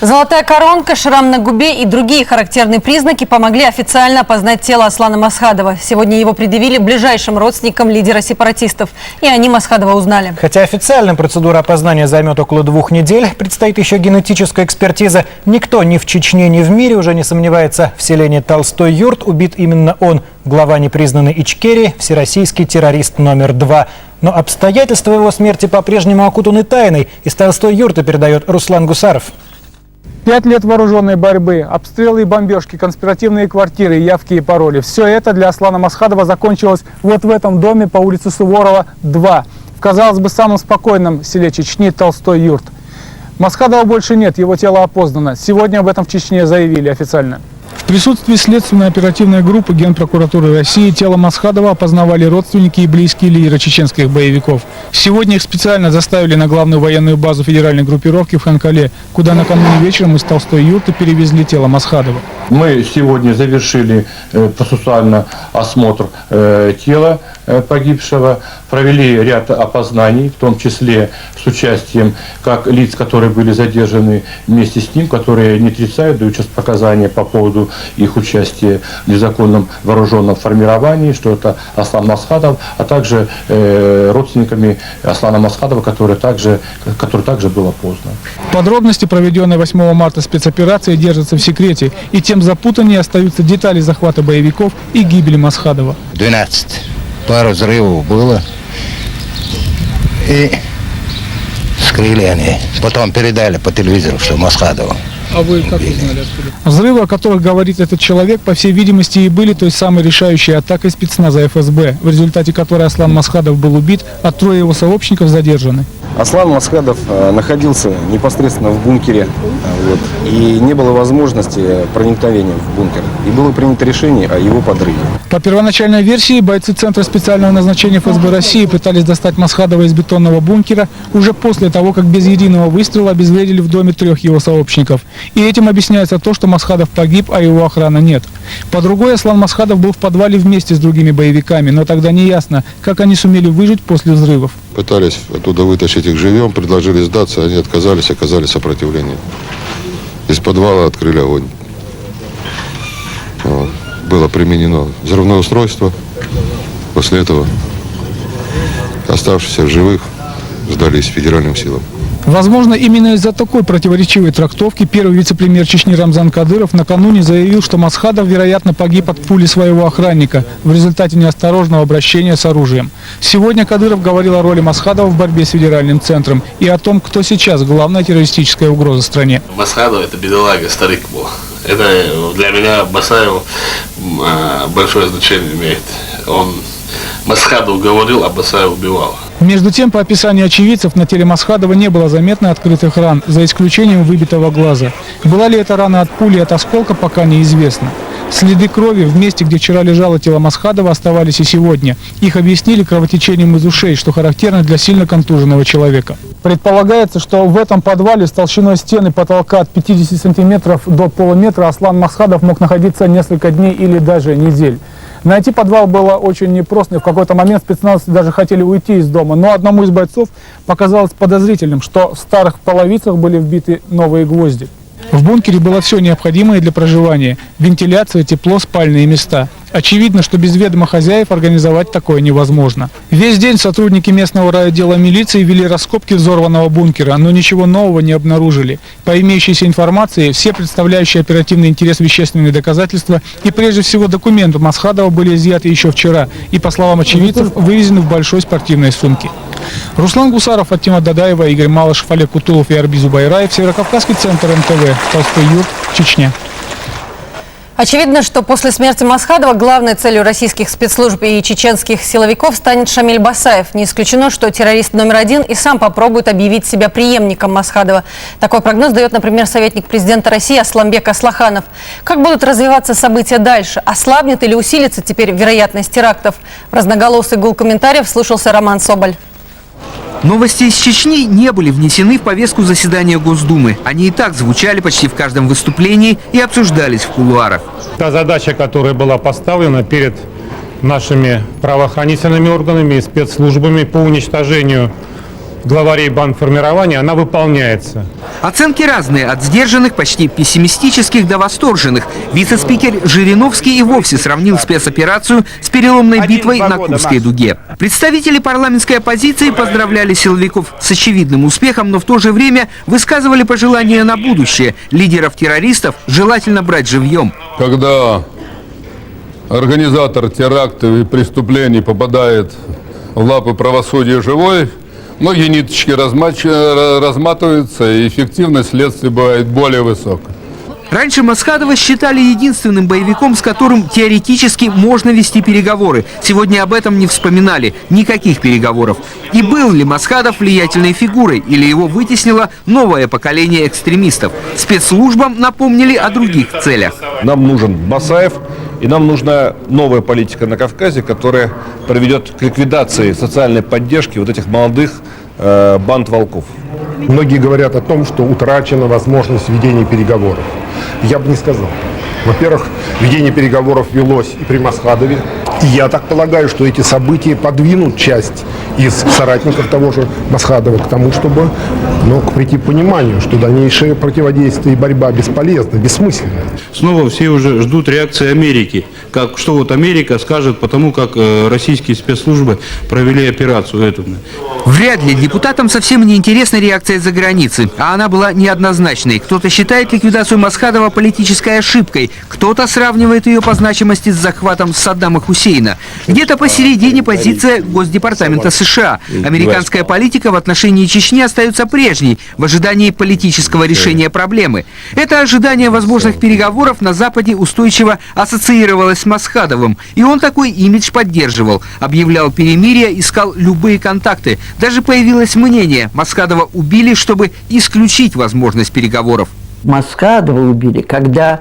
Золотая коронка, шрам на губе и другие характерные признаки помогли официально опознать тело Аслана Масхадова. Сегодня его предъявили ближайшим родственникам лидера сепаратистов, и они Масхадова узнали. Хотя официально процедура опознания займет около 2 недель, предстоит еще генетическая экспертиза. Никто ни в Чечне, ни в мире уже не сомневается, в селении Толстой-Юрт убит именно он, глава непризнанной Ичкерии, всероссийский террорист номер 2. Но обстоятельства его смерти по-прежнему окутаны тайной. Из Толстой-Юрта передает Руслан Гусаров. 5 лет вооруженной борьбы, обстрелы и бомбежки, конспиративные квартиры, явки и пароли. Все это для Аслана Масхадова закончилось вот в этом доме по улице Суворова, 2. В, казалось бы, самом спокойном селе Чечни Толстой-Юрт. Масхадова больше нет, его тело опознано. Сегодня об этом в Чечне заявили официально. В присутствии следственной оперативной группы Генпрокуратуры России тело Масхадова опознавали родственники и близкие лидера чеченских боевиков. Сегодня их специально заставили на главную военную базу федеральной группировки в Ханкале, куда накануне вечером из Толстой-Юрта перевезли тело Масхадова. Мы сегодня завершили процессуально осмотр тела погибшего, провели ряд опознаний, в том числе с участием как лиц, которые были задержаны вместе с ним, которые не отрицают, дают сейчас показания по поводу их участия в незаконном вооруженном формировании, что это Аслан Масхадов, а также родственниками Аслана Масхадова, который также был опознан. Подробности проведенной 8 марта спецоперации держатся в секрете, и тем запутаннее остаются детали захвата боевиков и гибели Масхадова. 12. Пару взрывов было. И скрыли они. Потом передали по телевизору, что Масхадова. А вы как узнали откуда? Взрывы, о которых говорит этот человек, по всей видимости, и были той самой решающей атакой спецназа ФСБ, в результате которой Аслан Масхадов был убит, а 3 его сообщников задержаны. Аслан Масхадов находился непосредственно в бункере, и не было возможности проникновения в бункер. И было принято решение о его подрыве. По первоначальной версии, бойцы Центра специального назначения ФСБ России пытались достать Масхадова из бетонного бункера уже после того, как без единого выстрела обезвредили в доме 3 его сообщников. И этим объясняется то, что Масхадов погиб, а его охраны нет. По другой, Аслан Масхадов был в подвале вместе с другими боевиками, но тогда не ясно, как они сумели выжить после взрывов. Пытались оттуда вытащить их живьем, предложили сдаться, они отказались, оказали сопротивление. Из подвала открыли огонь. Было применено взрывное устройство. После этого оставшиеся в живых сдались федеральным силам. Возможно, именно из-за такой противоречивой трактовки первый вице-премьер Чечни Рамзан Кадыров накануне заявил, что Масхадов, вероятно, погиб от пули своего охранника в результате неосторожного обращения с оружием. Сегодня Кадыров говорил о роли Масхадова в борьбе с федеральным центром и о том, кто сейчас главная террористическая угроза стране. Масхадов — это бедолага, старик был. Это для меня Басаев большое значение имеет. Он Масхадов говорил, а Басаев убивал. Между тем, по описанию очевидцев, на теле Масхадова не было заметно открытых ран, за исключением выбитого глаза. Была ли это рана от пули, от осколка, пока неизвестно. Следы крови в месте, где вчера лежало тело Масхадова, оставались и сегодня. Их объяснили кровотечением из ушей, что характерно для сильно контуженного человека. Предполагается, что в этом подвале с толщиной стены потолка от 50 сантиметров до полуметра Аслан Масхадов мог находиться несколько дней или даже недель. Найти подвал было очень непросто, и в какой-то момент спецназовцы даже хотели уйти из дома. Но одному из бойцов показалось подозрительным, что в старых половицах были вбиты новые гвозди. В бункере было все необходимое для проживания – вентиляция, тепло, спальные места. Очевидно, что без ведома хозяев организовать такое невозможно. Весь день сотрудники местного райотдела милиции вели раскопки взорванного бункера, но ничего нового не обнаружили. По имеющейся информации, все представляющие оперативный интерес вещественные доказательства и прежде всего документы Масхадова были изъяты еще вчера и, по словам очевидцев, вывезены в большой спортивной сумке. Руслан Гусаров, Аттима Дадаева, Игорь Малышев, Олег Кутулов и Арбиз Убайраев, Северокавказский центр МТВ, Толстой-Юрт, Чечня. Очевидно, что после смерти Масхадова главной целью российских спецслужб и чеченских силовиков станет Шамиль Басаев. Не исключено, что террорист номер 1 и сам попробует объявить себя преемником Масхадова. Такой прогноз дает, например, советник президента России Асламбек Аслаханов. Как будут развиваться события дальше? Ослабнет или усилится теперь вероятность терактов? В разноголосый гул комментариев слушался Роман Соболь. Новости из Чечни не были внесены в повестку заседания Госдумы. Они и так звучали почти в каждом выступлении и обсуждались в кулуарах. Та задача, которая была поставлена перед нашими правоохранительными органами и спецслужбами по уничтожению главарей бандформирования, она выполняется. Оценки разные, от сдержанных, почти пессимистических до восторженных. Вице-спикер Жириновский и вовсе сравнил спецоперацию с переломной битвой на Курской дуге. Представители парламентской оппозиции поздравляли силовиков с очевидным успехом, но в то же время высказывали пожелания на будущее. Лидеров террористов желательно брать живьем. Когда организатор терактов и преступлений попадает в лапы правосудия живой, многие ниточки разматываются, и эффективность следствия бывает более высокой. Раньше Масхадова считали единственным боевиком, с которым теоретически можно вести переговоры. Сегодня об этом не вспоминали. Никаких переговоров. И был ли Масхадов влиятельной фигурой, или его вытеснило новое поколение экстремистов? Спецслужбам напомнили о других целях. Нам нужен Басаев, и нам нужна новая политика на Кавказе, которая приведет к ликвидации социальной поддержки вот этих молодых банд волков. Многие говорят о том, что утрачена возможность ведения переговоров. Я бы не сказал. Во-первых, ведение переговоров велось и при Масхадове. И я так полагаю, что эти события подвинут часть из соратников того же Масхадова к тому, чтобы прийти к пониманию, что дальнейшее противодействие и борьба бесполезна, бессмысленна. Снова все уже ждут реакции Америки. Что вот Америка скажет по тому, как российские спецслужбы провели операцию эту. Вряд ли депутатам совсем не интересна реакция за границы. А она была неоднозначной. Кто-то считает ликвидацию Масхадова политической ошибкой. Кто-то сравнивает ее по значимости с захватом Саддама Хусейна. Где-то посередине позиция Госдепартамента США. Американская политика в отношении Чечни остается прежней, в ожидании политического решения проблемы. Это ожидание возможных переговоров на Западе устойчиво ассоциировалось с Масхадовым. И он такой имидж поддерживал. Объявлял перемирие, искал любые контакты. Даже появилось мнение, Масхадова убили, чтобы исключить возможность переговоров. Масхадова убили, когда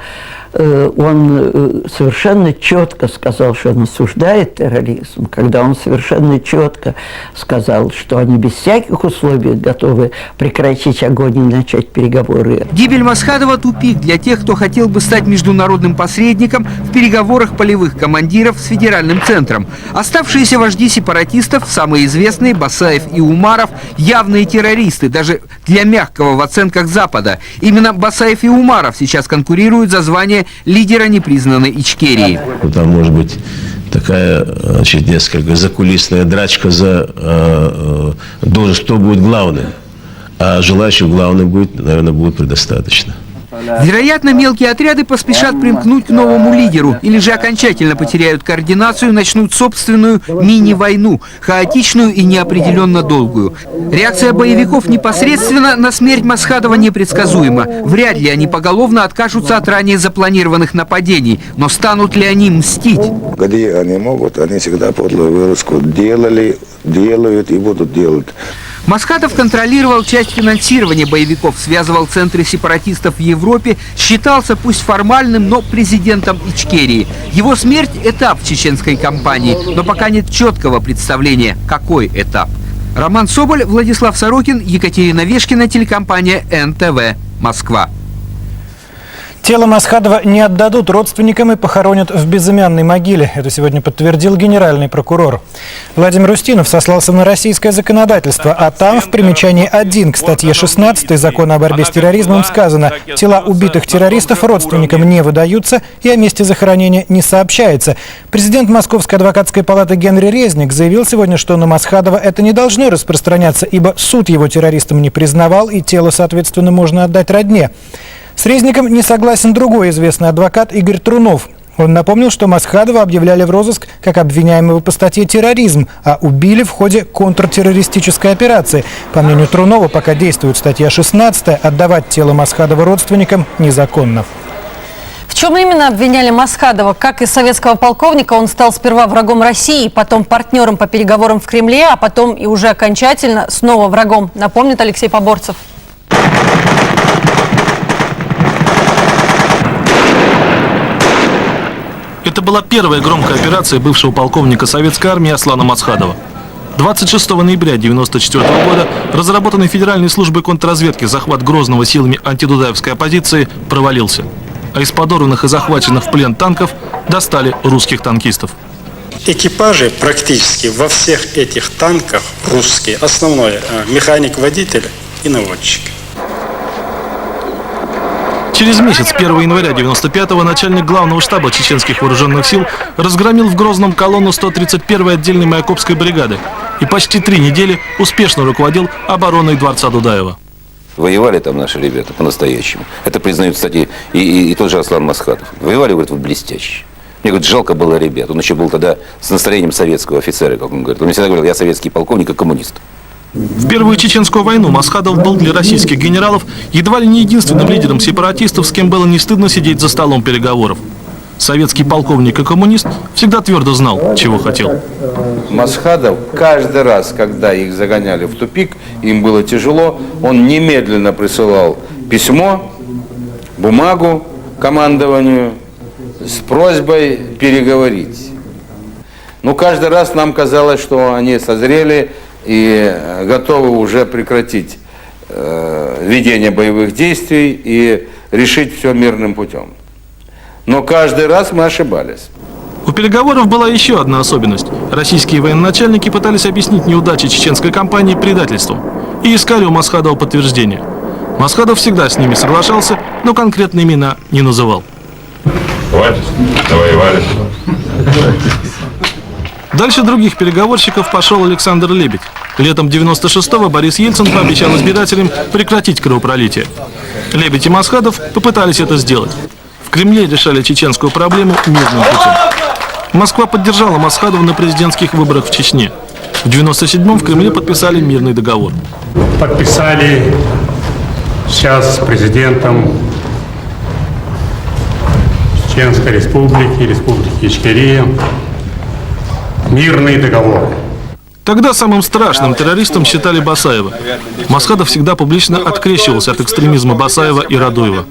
он совершенно четко сказал, что он осуждает терроризм, когда он совершенно четко сказал, что они без всяких условий готовы прекратить огонь и начать переговоры. Гибель Масхадова – тупик для тех, кто хотел бы стать международным посредником в переговорах полевых командиров с федеральным центром. Оставшиеся вожди сепаратистов, самые известные – Басаев и Умаров, явные террористы, даже для мягкого в оценках Запада. Именно Басаев и Умаров сейчас конкурируют за звание лидера непризнанной Ичкерии. Там может быть такая, несколько закулисная драчка за должность, кто будет главным. А желающих главным будет, наверное, будет предостаточно. Вероятно, мелкие отряды поспешат примкнуть к новому лидеру или же окончательно потеряют координацию и начнут собственную мини-войну, хаотичную и неопределенно долгую. Реакция боевиков непосредственно на смерть Масхадова непредсказуема. Вряд ли они поголовно откажутся от ранее запланированных нападений, но станут ли они мстить? Где они могут, они всегда подлую выручку делали, делают и будут делать. Масхадов контролировал часть финансирования боевиков, связывал центры сепаратистов в Европе, считался пусть формальным, но президентом Ичкерии. Его смерть – этап в чеченской кампании, но пока нет четкого представления, какой этап. Роман Соболь, Владислав Сорокин, Екатерина Вешкина, телекомпания НТВ, Москва. Тело Масхадова не отдадут родственникам и похоронят в безымянной могиле. Это сегодня подтвердил генеральный прокурор. Владимир Устинов сослался на российское законодательство, а там в примечании 1 к статье 16 Закона о борьбе с терроризмом сказано: тела убитых террористов родственникам не выдаются и о месте захоронения не сообщается. Президент Московской адвокатской палаты Генри Резник заявил сегодня, что на Масхадова это не должно распространяться, ибо суд его террористом не признавал и тело, соответственно, можно отдать родне. С Резником не согласен другой известный адвокат Игорь Трунов. Он напомнил, что Масхадова объявляли в розыск как обвиняемого по статье «терроризм», а убили в ходе контртеррористической операции. По мнению Трунова, пока действует статья 16, отдавать тело Масхадова родственникам незаконно. В чем именно обвиняли Масхадова? Как и советского полковника, он стал сперва врагом России, потом партнером по переговорам в Кремле, а потом и уже окончательно снова врагом, напомнит Алексей Поборцев. Это была первая громкая операция бывшего полковника советской армии Аслана Масхадова. 26 ноября 1994 года разработанный Федеральной службой контрразведки захват Грозного силами антидудаевской оппозиции провалился. А из подорванных и захваченных в плен танков достали русских танкистов. Экипажи практически во всех этих танках русские, основное механик-водитель и наводчик. Через месяц, 1 января 95-го, начальник главного штаба чеченских вооруженных сил разгромил в Грозном колонну 131-й отдельной Майкопской бригады и почти 3 недели успешно руководил обороной дворца Дудаева. Воевали там наши ребята по-настоящему. Это признают, кстати, и тот же Аслан Масхадов. Воевали, говорит, вот блестяще. Мне, говорит, жалко было ребят. Он еще был тогда с настроением советского офицера, как он говорит. Он мне всегда говорил, я советский полковник и коммунист. В Первую Чеченскую войну Масхадов был для российских генералов едва ли не единственным лидером сепаратистов, с кем было не стыдно сидеть за столом переговоров. Советский полковник и коммунист всегда твердо знал, чего хотел. Масхадов каждый раз, когда их загоняли в тупик, им было тяжело, он немедленно присылал письмо, бумагу командованию с просьбой переговорить. Но каждый раз нам казалось, что они созрели и готовы уже прекратить ведение боевых действий и решить все мирным путем. Но каждый раз мы ошибались. У переговоров была еще одна особенность. Российские военачальники пытались объяснить неудачи чеченской кампании предательством и искали у Масхадова подтверждения. Масхадов всегда с ними соглашался, но конкретные имена не называл. Хватит, завоевались. Дальше других переговорщиков пошел Александр Лебедь. Летом 96-го Борис Ельцин пообещал избирателям прекратить кровопролитие. Лебедь и Масхадов попытались это сделать. В Кремле решали чеченскую проблему мирным путем. Москва поддержала Масхадова на президентских выборах в Чечне. В 97-м в Кремле подписали мирный договор. Подписали сейчас с президентом Чеченской Республики, Республики Ичкерия, мирный договор. Тогда самым страшным террористом считали Басаева. Масхадов всегда публично открещивался от экстремизма Басаева и Радуева.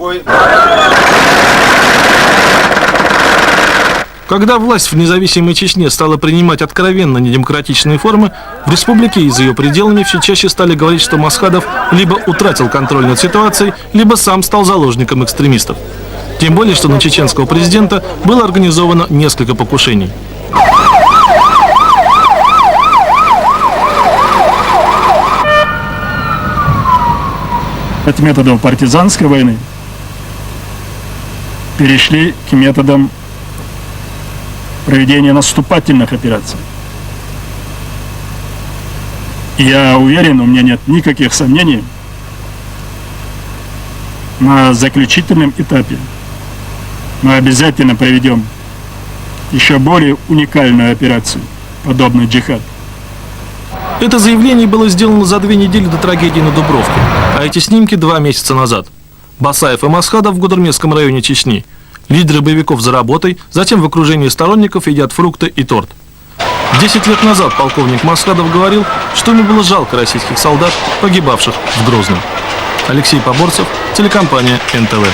Когда власть в независимой Чечне стала принимать откровенно недемократичные формы, в республике и за ее пределами все чаще стали говорить, что Масхадов либо утратил контроль над ситуацией, либо сам стал заложником экстремистов. Тем более, что на чеченского президента было организовано несколько покушений. От методов партизанской войны перешли к методам проведения наступательных операций. И я уверен, у меня нет никаких сомнений, на заключительном этапе мы обязательно проведем еще более уникальную операцию, подобную джихад. Это заявление было сделано за 2 недели до трагедии на Дубровке, а эти снимки 2 месяца назад. Басаев и Масхадов в Гудермесском районе Чечни. Лидеры боевиков за работой, затем в окружении сторонников едят фрукты и торт. 10 лет назад полковник Масхадов говорил, что ему было жалко российских солдат, погибавших в Грозном. Алексей Поборцев, телекомпания НТВ.